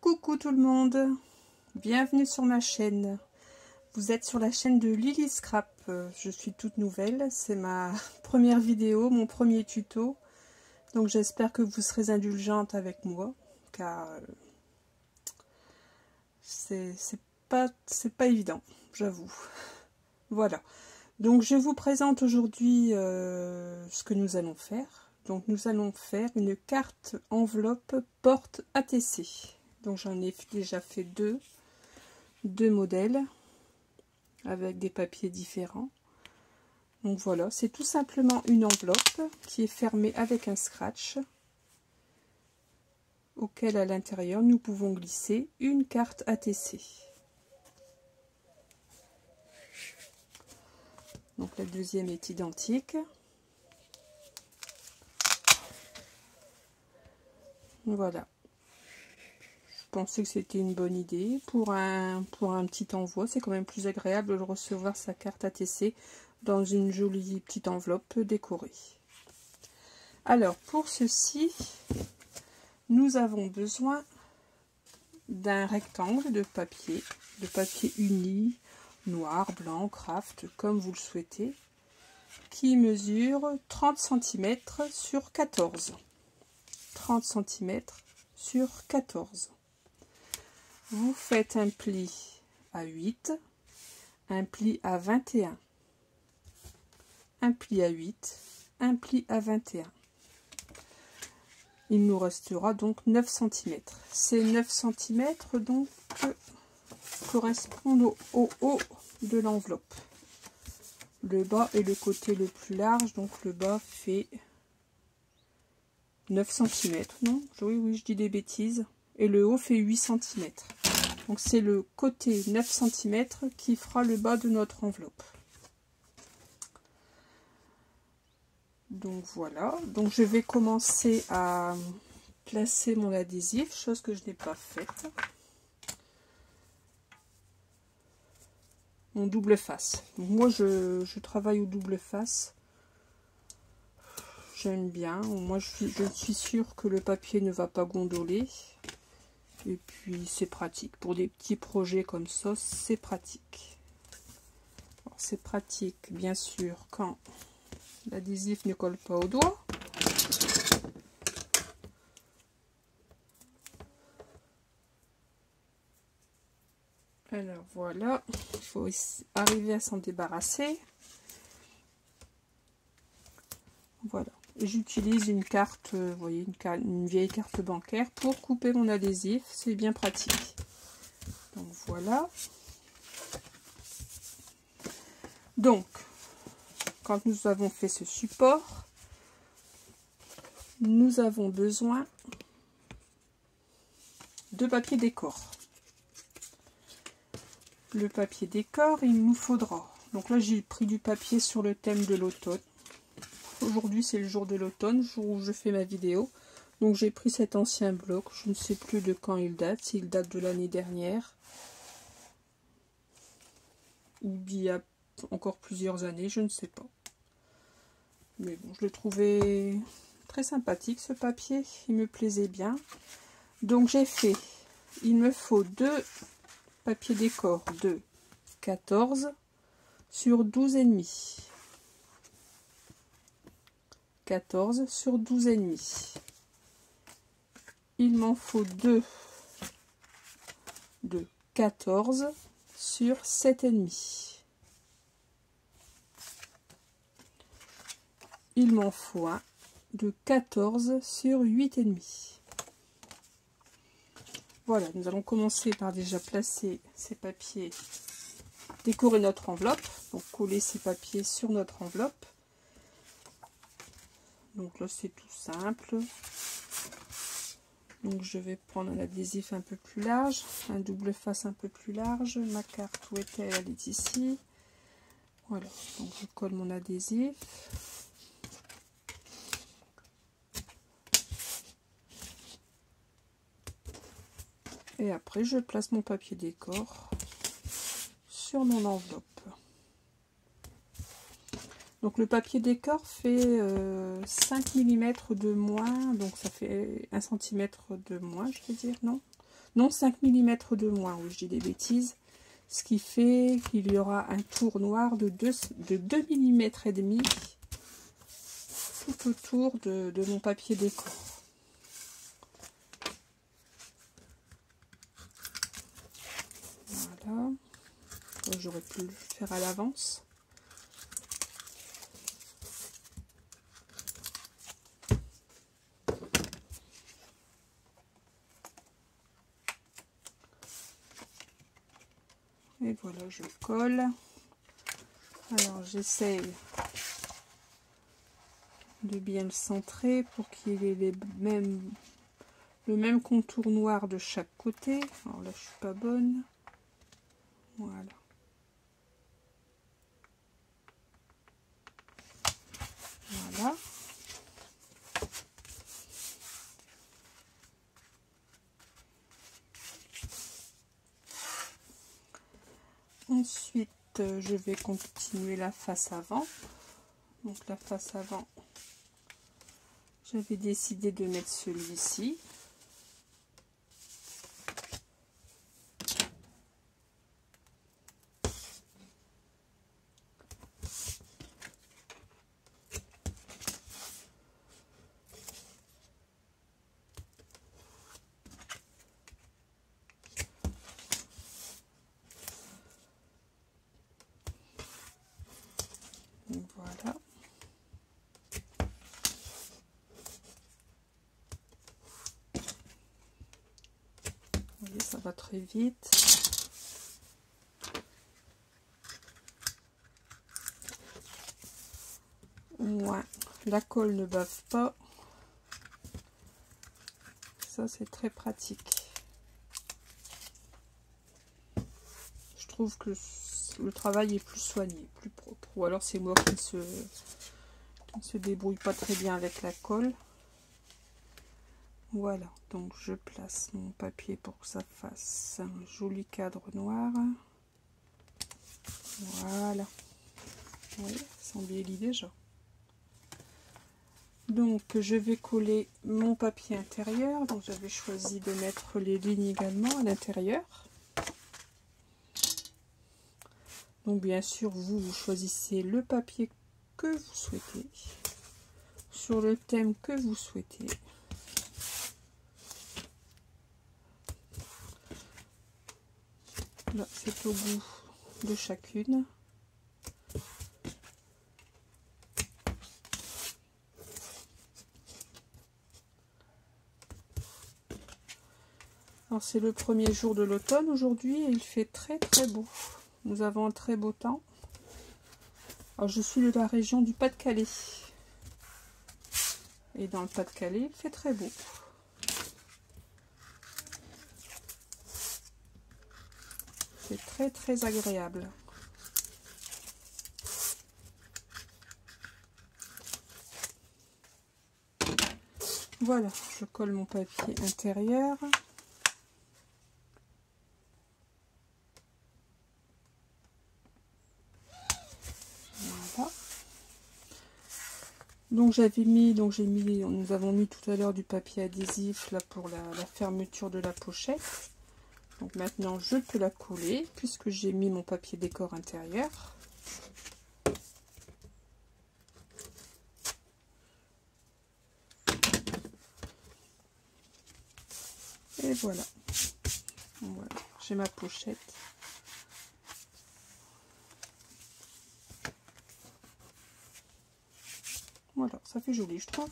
Coucou tout le monde, bienvenue sur ma chaîne. Vous êtes sur la chaîne de Lily Scrap. Je suis toute nouvelle, c'est ma première vidéo, mon premier tuto. Donc j'espère que vous serez indulgente avec moi, car c'est pas évident, j'avoue. Voilà, donc je vous présente aujourd'hui ce que nous allons faire. Donc nous allons faire une carte enveloppe porte ATC. Donc j'en ai déjà fait deux modèles avec des papiers différents. Donc voilà, c'est tout simplement une enveloppe qui est fermée avec un scratch auquel à l'intérieur nous pouvons glisser une carte ATC. Donc la deuxième est identique. Voilà. Je pensais que c'était une bonne idée pour un petit envoi. C'est quand même plus agréable de recevoir sa carte ATC dans une jolie petite enveloppe décorée. Alors pour ceci, nous avons besoin d'un rectangle de papier uni, noir, blanc, craft, comme vous le souhaitez, qui mesure 30 cm sur 14. 30 cm sur 14. Vous faites un pli à 8, un pli à 21, un pli à 8, un pli à 21. Il nous restera donc 9 cm. Ces 9 cm donc correspondent au haut de l'enveloppe. Le bas est le côté le plus large, donc le bas fait 9 cm. Non, oui, je dis des bêtises. Et le haut fait 8 cm. Donc c'est le côté 9 cm qui fera le bas de notre enveloppe. Donc voilà, donc je vais commencer à placer mon adhésif, chose que je n'ai pas faite. Mon double face. Donc moi je travaille au double face. J'aime bien. Moi je suis sûre que le papier ne va pas gondoler. Et puis c'est pratique. Pour des petits projets comme ça, c'est pratique. C'est pratique bien sûr quand l'adhésif ne colle pas au doigt. Alors voilà, il faut arriver à s'en débarrasser. Voilà. J'utilise une carte, vous voyez, une vieille carte bancaire pour couper mon adhésif. C'est bien pratique. Donc voilà. Donc, quand nous avons fait ce support, nous avons besoin de papier décor. Le papier décor, il nous faudra. Donc là, j'ai pris du papier sur le thème de l'automne. Aujourd'hui, c'est le jour de l'automne, jour où je fais ma vidéo. Donc j'ai pris cet ancien bloc. Je ne sais plus de quand il date. S'il date de l'année dernière ou d'il y a encore plusieurs années, je ne sais pas. Mais bon, je le trouvais très sympathique ce papier. Il me plaisait bien. Donc j'ai fait, il me faut deux papiers décor de 14 sur 12,5. 14 sur 12,5. Il m'en faut deux de 14 sur 7,5. Il m'en faut un de 14 sur 8,5. Voilà, nous allons commencer par déjà placer ces papiers, décorer notre enveloppe, donc coller ces papiers sur notre enveloppe. Donc là c'est tout simple. Donc je vais prendre un adhésif un peu plus large, un double face un peu plus large. Ma carte où est-elle? Elle est ici. Voilà, donc je colle mon adhésif. Et après je place mon papier décor sur mon enveloppe. Donc le papier décor fait 5 mm de moins, donc ça fait 1 cm de moins, je vais dire, non? Non, 5 mm de moins, oui, je dis des bêtises. Ce qui fait qu'il y aura un tour noir de 2 mm et demi tout autour de mon papier décor. Voilà. J'aurais pu le faire à l'avance. Et voilà, je colle. Alors j'essaye de bien le centrer pour qu'il ait le même contour noir de chaque côté. Alors là je suis pas bonne. Voilà. Voilà. Ensuite, je vais continuer la face avant. Donc la face avant, j'avais décidé de mettre celui-ci. Voilà. Vous voyez, ça va très vite. Ouais, la colle ne bave pas. Ça, c'est très pratique. Je trouve que le travail est plus soigné, plus propre. Ou alors c'est moi qui ne se débrouille pas très bien avec la colle. Voilà, donc je place mon papier pour que ça fasse un joli cadre noir. Voilà. Oui, ça embellit déjà. Donc je vais coller mon papier intérieur. Donc j'avais choisi de mettre les lignes également à l'intérieur. Donc bien sûr vous choisissez le papier que vous souhaitez, sur le thème que vous souhaitez. Là c'est au goût de chacune. Alors c'est le premier jour de l'automne aujourd'hui et il fait très très beau. Nous avons un très beau temps. Alors je suis de la région du Pas-de-Calais. Et dans le Pas-de-Calais, il fait très beau. C'est très très agréable. Voilà, je colle mon papier intérieur. Voilà. Donc nous avons mis tout à l'heure du papier adhésif là pour la fermeture de la pochette. Donc maintenant je peux la coller puisque j'ai mis mon papier décor intérieur. Et voilà. Voilà, j'ai ma pochette. Voilà, ça fait joli, je trouve.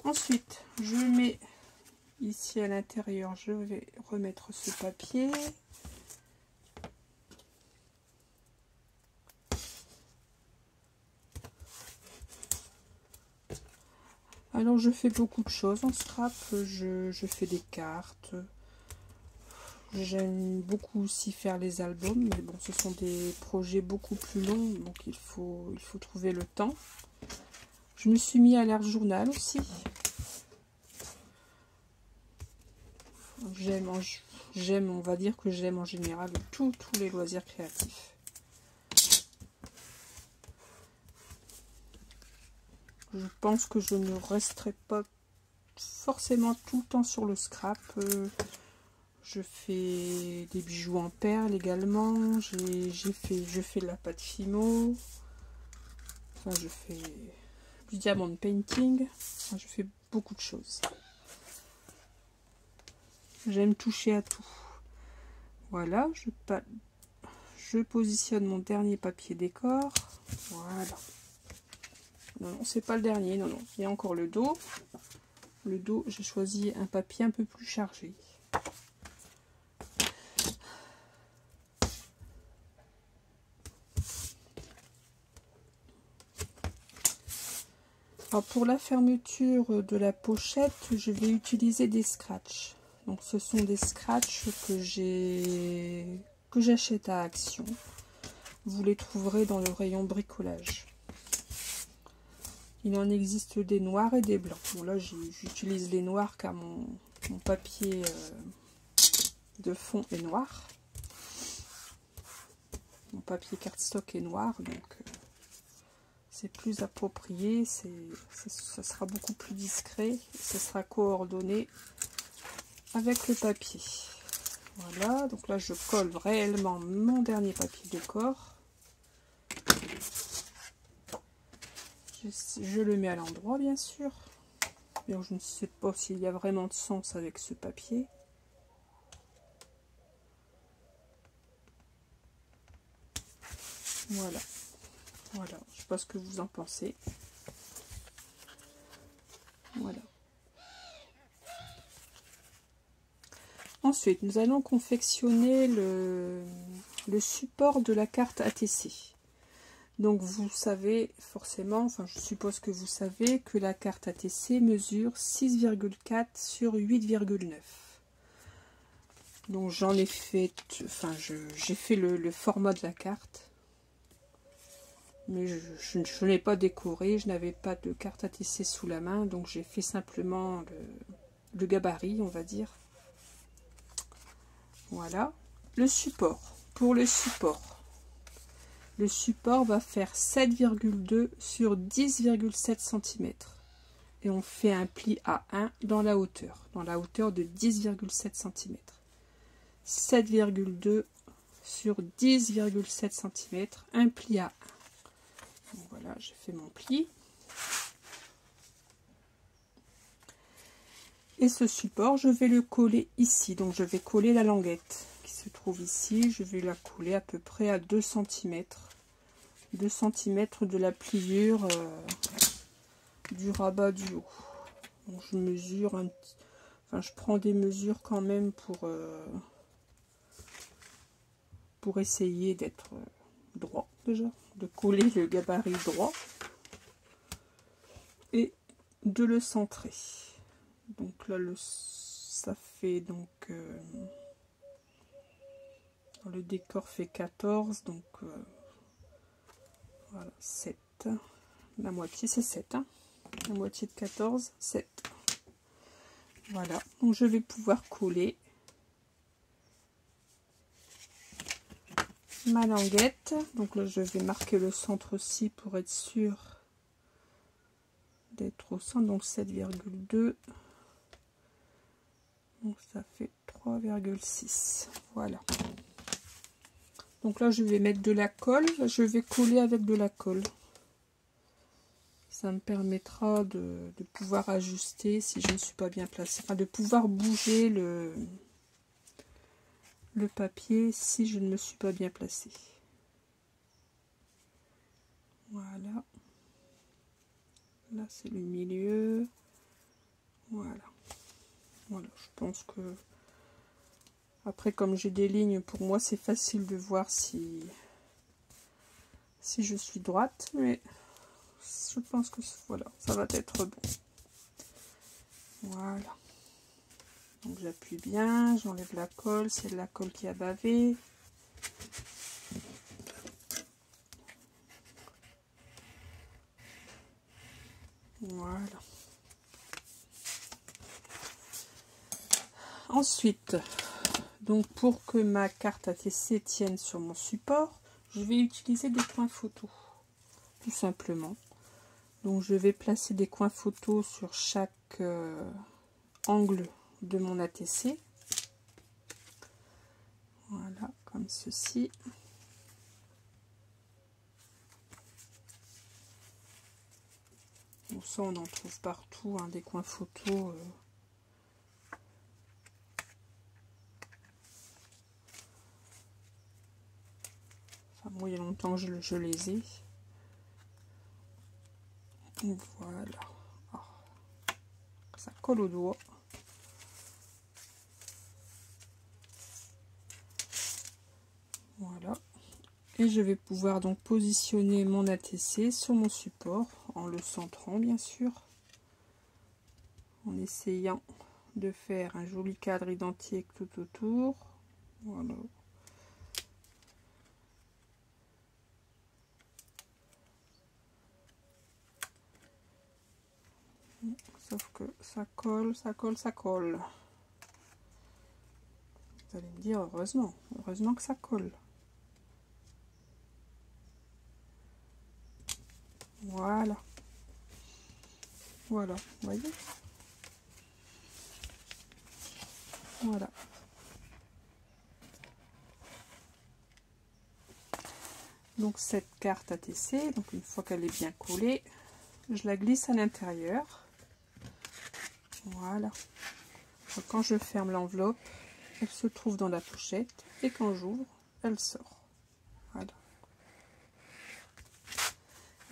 Ensuite, je mets ici à l'intérieur, je vais remettre ce papier. Alors, je fais beaucoup de choses en scrap. Je fais des cartes. J'aime beaucoup aussi faire les albums, mais bon, ce sont des projets beaucoup plus longs, donc il faut trouver le temps. Je me suis mis à l'art journal aussi. J'aime, on va dire que j'aime en général tous les loisirs créatifs. Je pense que je ne resterai pas forcément tout le temps sur le scrap. Je fais des bijoux en perles également. Je fais de la pâte Fimo. Enfin, je fais du diamond painting. Enfin, je fais beaucoup de choses. J'aime toucher à tout. Voilà, je positionne mon dernier papier décor. Voilà. Non, c'est pas le dernier, non. Il y a encore le dos. Le dos, j'ai choisi un papier un peu plus chargé. Alors pour la fermeture de la pochette, je vais utiliser des scratchs. Donc ce sont des scratchs que j'achète à Action. Vous les trouverez dans le rayon bricolage. Il en existe des noirs et des blancs. Bon là j'utilise les noirs car mon papier de fond est noir. Mon papier cardstock est noir, donc c'est plus approprié, ça sera beaucoup plus discret, ça sera coordonné avec le papier. Voilà, donc là je colle réellement mon dernier papier décor. Je le mets à l'endroit bien sûr. Mais je ne sais pas s'il y a vraiment de sens avec ce papier. Voilà. Voilà, je sais pas ce que vous en pensez. Voilà. Ensuite, nous allons confectionner le support de la carte ATC. Donc vous savez forcément, enfin je suppose que vous savez que la carte ATC mesure 6,4 sur 8,9. Donc j'en ai fait, enfin j'ai fait le format de la carte. Mais je n'ai pas décoré, je n'avais pas de carte ATC sous la main, donc j'ai fait simplement le gabarit, on va dire. Voilà. Le support. Pour le support va faire 7,2 sur 10,7 cm. Et on fait un pli à 1 dans la hauteur de 10,7 cm. 7,2 sur 10,7 cm, un pli à 1. Donc voilà, j'ai fait mon pli. Et ce support, je vais le coller ici. Donc je vais coller la languette qui se trouve ici. Je vais la coller à peu près à 2 cm. 2 cm de la pliure du rabat du haut. Donc je mesure un petit... Enfin, je prends des mesures quand même pour essayer d'être droit déjà. De coller le gabarit droit. Et de le centrer. Donc là ça fait donc le décor fait 14, donc voilà, 7, la moitié c'est 7 hein. La moitié de 14, 7. Voilà, donc je vais pouvoir coller ma languette. Donc là je vais marquer le centre aussi pour être sûr d'être au centre. Donc 7,2, donc ça fait 3,6. Voilà. Donc là je vais mettre de la colle, je vais coller avec de la colle. Ça me permettra de pouvoir ajuster si je ne suis pas bien placée, enfin de pouvoir bouger le papier si je ne me suis pas bien placée. Voilà. Là c'est le milieu. Voilà. Voilà, je pense que après comme j'ai des lignes, pour moi c'est facile de voir si je suis droite, mais je pense que voilà, ça va être bon. Voilà. Donc j'appuie bien, j'enlève la colle, c'est de la colle qui a bavé. Voilà. Ensuite, donc pour que ma carte ATC tienne sur mon support, je vais utiliser des coins photo, tout simplement. Donc je vais placer des coins photo sur chaque angle de mon ATC. comme ceci. Bon, ça on en trouve partout, hein, des coins photos. Enfin, moi, il y a longtemps que je les ai. Voilà. Oh. Ça colle au doigt. Voilà. Et je vais pouvoir donc positionner mon ATC sur mon support en le centrant bien sûr, en essayant de faire un joli cadre identique tout autour. Voilà. Sauf que ça colle, ça colle, ça colle. Vous allez me dire heureusement, heureusement que ça colle. Voilà. Voilà, vous voyez? Voilà. Donc cette carte ATC, donc une fois qu'elle est bien collée, je la glisse à l'intérieur. Voilà. Donc quand je ferme l'enveloppe, elle se trouve dans la pochette et quand j'ouvre, elle sort. Voilà.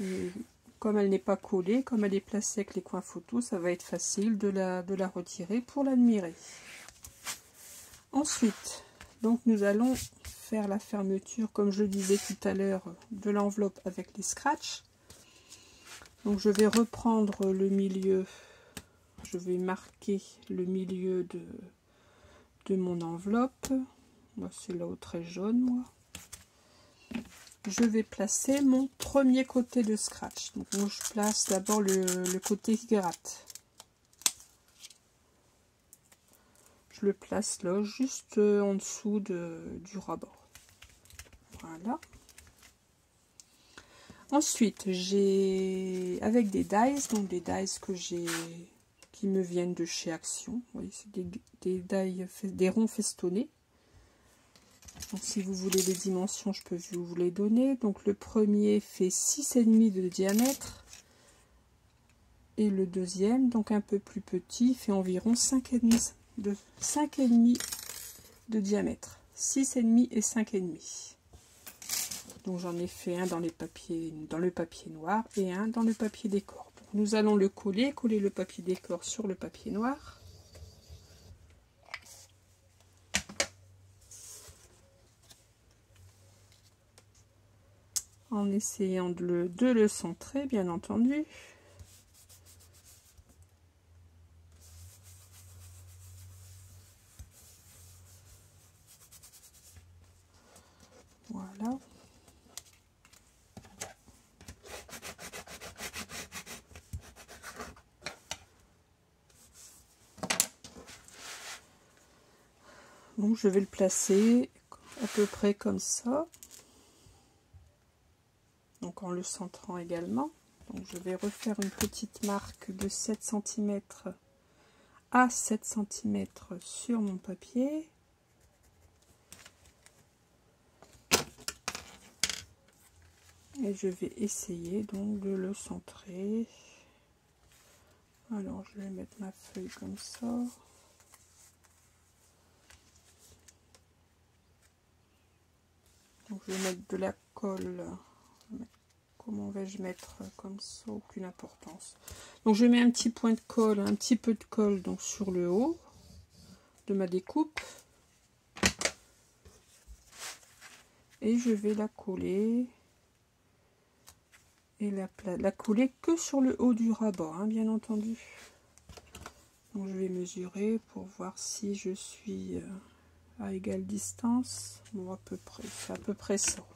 Et comme elle n'est pas collée, comme elle est placée avec les coins photos, ça va être facile de la retirer pour l'admirer. Ensuite, donc nous allons faire la fermeture, comme je disais tout à l'heure, de l'enveloppe avec les scratchs. Donc je vais reprendre le milieu, je vais marquer le milieu de mon enveloppe. Moi c'est là où très jaune, moi. Je vais placer mon premier côté de scratch. Donc moi, je place d'abord le côté qui gratte. Je le place là, juste en dessous du ras-bord. Voilà. Ensuite, j'ai avec des dies, donc des dies que j'ai qui me viennent de chez Action. Vous voyez, c'est des dies, des ronds festonnés. Donc si vous voulez les dimensions, je peux vous les donner. Donc le premier fait 6,5 de diamètre. Et le deuxième, donc un peu plus petit, fait environ 5,5 de diamètre. 6,5 et 5,5. Donc j'en ai fait un dans le papier noir et un dans le papier décor. Donc, nous allons le coller le papier décor sur le papier noir. En essayant de le centrer, bien entendu. Voilà. Donc je vais le placer à peu près comme ça. Donc en le centrant également. Donc je vais refaire une petite marque de 7 cm à 7 cm sur mon papier. Et je vais essayer donc de le centrer. Alors je vais mettre ma feuille comme ça. Donc je vais mettre de la colle. Comment vais-je mettre comme ça? Aucune importance. Donc je mets un petit point de colle, un petit peu de colle donc sur le haut de ma découpe. Et je vais la coller. Et la coller que sur le haut du rabat, hein, bien entendu. Donc je vais mesurer pour voir si je suis à égale distance. Bon, à peu près, c'est à peu près ça.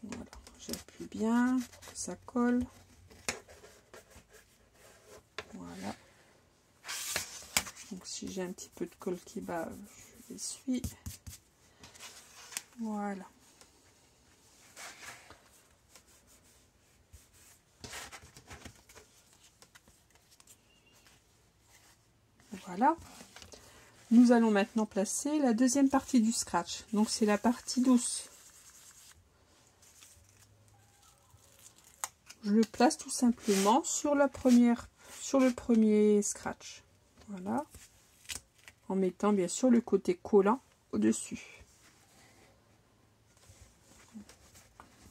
Voilà, j'appuie bien pour que ça colle. Voilà. Donc si j'ai un petit peu de colle qui bave, je l'essuie. Voilà. Voilà. Nous allons maintenant placer la deuxième partie du scratch. Donc c'est la partie douce. Je le place tout simplement sur le premier scratch. Voilà. En mettant bien sûr le côté collant au-dessus.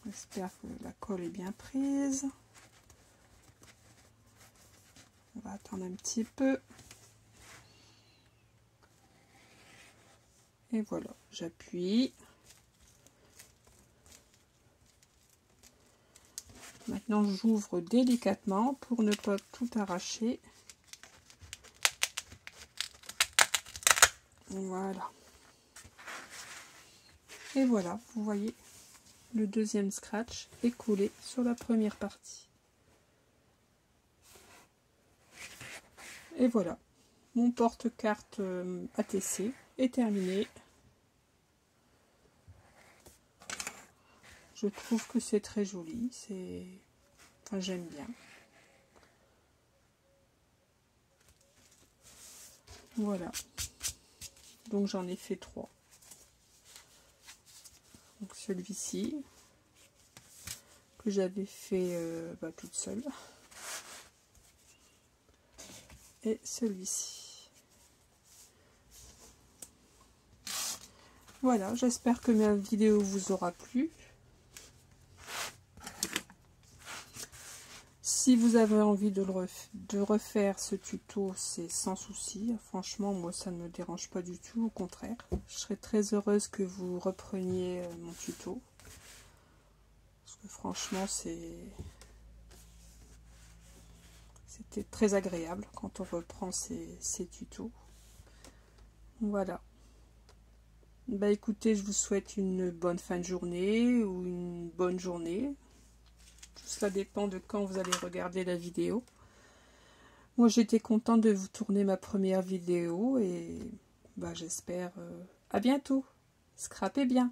J'espère que la colle est bien prise. On va attendre un petit peu. Et voilà, j'appuie. Maintenant, j'ouvre délicatement pour ne pas tout arracher. Voilà. Et voilà, vous voyez, le deuxième scratch est collé sur la première partie. Et voilà, mon porte-carte ATC est terminé. Je trouve que c'est très joli, enfin, j'aime bien. Voilà, donc j'en ai fait 3. Donc celui-ci, que j'avais fait toute seule. Et celui-ci. Voilà, j'espère que ma vidéo vous aura plu. Si vous avez envie de refaire ce tuto, c'est sans souci. Franchement, moi, ça ne me dérange pas du tout. Au contraire, je serais très heureuse que vous repreniez mon tuto. Parce que franchement, c'était très agréable quand on reprend ces tutos. Voilà. Bah écoutez, je vous souhaite une bonne fin de journée ou une bonne journée. Tout cela dépend de quand vous allez regarder la vidéo. Moi, j'étais contente de vous tourner ma première vidéo et bah, j'espère à bientôt. Scrapez bien.